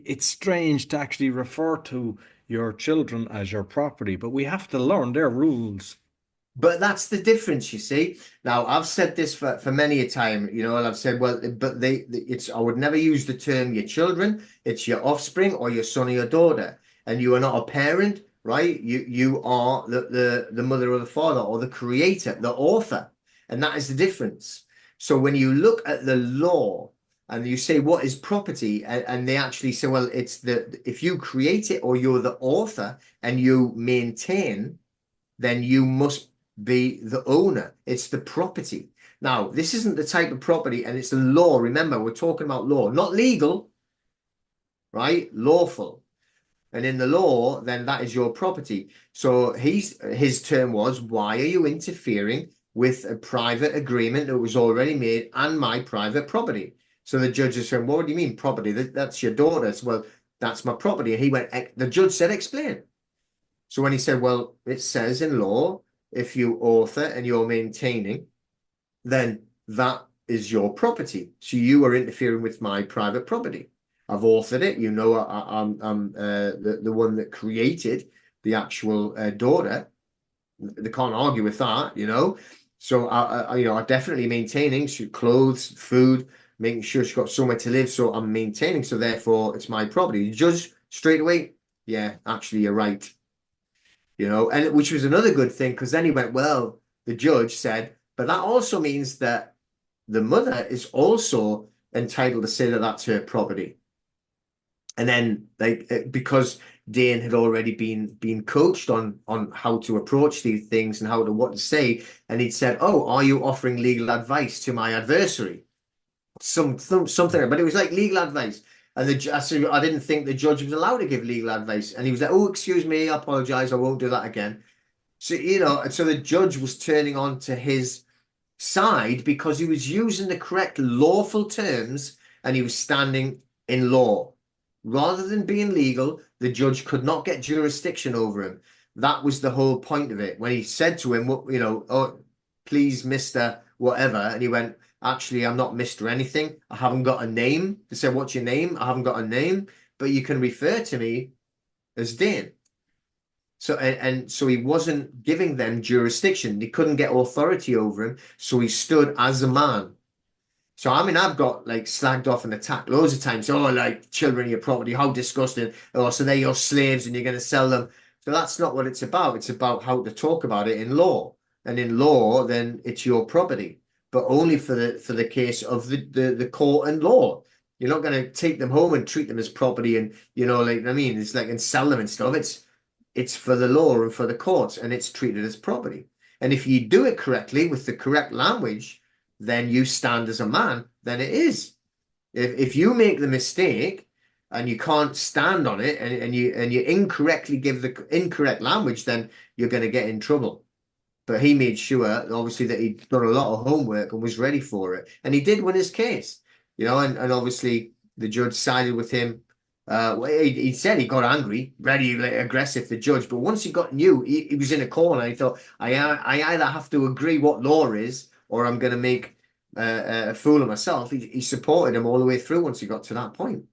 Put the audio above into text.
it's strange to actually refer to your children as your property, but we have to learn their rules. But that's the difference, you see. Now, I've said this for many a time, and I've said, well, but it's, I would never use the term your children. It's your offspring or your son or your daughter. And you are not a parent, right? You are the mother or the father or the creator, the author. And that is the difference. So when you look at the law and you say, what is property? And they actually say, well, it's if you create it or you're the author and you maintain, then you must be the owner. It's the property. Now, this isn't the type of property, and it's the law. Remember, we're talking about law, not legal, right? Lawful. And in the law, then that is your property. So his term was, why are you interfering with a private agreement that was already made and my private property? So the judge is saying, what do you mean property? That's your daughter's. Well, that's my property. And he went, the judge said, explain. So when he said, well, it says in law, if you author and you're maintaining, then that is your property. So you are interfering with my private property. I've authored it. I'm the one that created the actual daughter. They can't argue with that. So I definitely maintaining clothes, food, making sure she's got somewhere to live. So I'm maintaining. So therefore, it's my property. The judge straight away, yeah, actually, you're right. And which was another good thing because then he went, well, the judge said, but that also means that the mother is also entitled to say that that's her property. And then because Dane had already been coached on how to approach these things and how to what to say, and he'd said, "Oh, are you offering legal advice to my adversary?" Something, but it was like legal advice. And I said, I didn't think the judge was allowed to give legal advice. And he was like, oh, excuse me, I apologize. I won't do that again. So, and so the judge was turning on to his side because he was using the correct lawful terms and he was standing in law. Rather than being legal, the judge could not get jurisdiction over him. That was the whole point of it. When he said to him, oh, please, Mr. Whatever, and he went, actually, I'm not Mr. anything. I haven't got a name. They said, what's your name? I haven't got a name, but you can refer to me as Dane. So and so he wasn't giving them jurisdiction. They couldn't get authority over him. So he stood as a man. So I mean, I've got like slagged off and attacked loads of times. Oh, like children, your property, how disgusting. Oh, so they're your slaves and you're going to sell them. So that's not what it's about. It's about how to talk about it in law. And in law, then it's your property, but only for the case of the court and law. You're not going to take them home and treat them as property and like I mean, it's like and sell them and stuff. It's for the law and for the courts, and it's treated as property. And if you do it correctly with the correct language, then you stand as a man, then it is. If you make the mistake and you can't stand on it and you incorrectly give the incorrect language, then you're going to get in trouble. But he made sure, obviously, that he'd done a lot of homework and was ready for it. And he did win his case, and obviously the judge sided with him. He said he got angry, very like, aggressive, the judge. But once he got new, he was in a corner. He thought, I either have to agree what law is or I'm going to make a fool of myself. He supported him all the way through once he got to that point.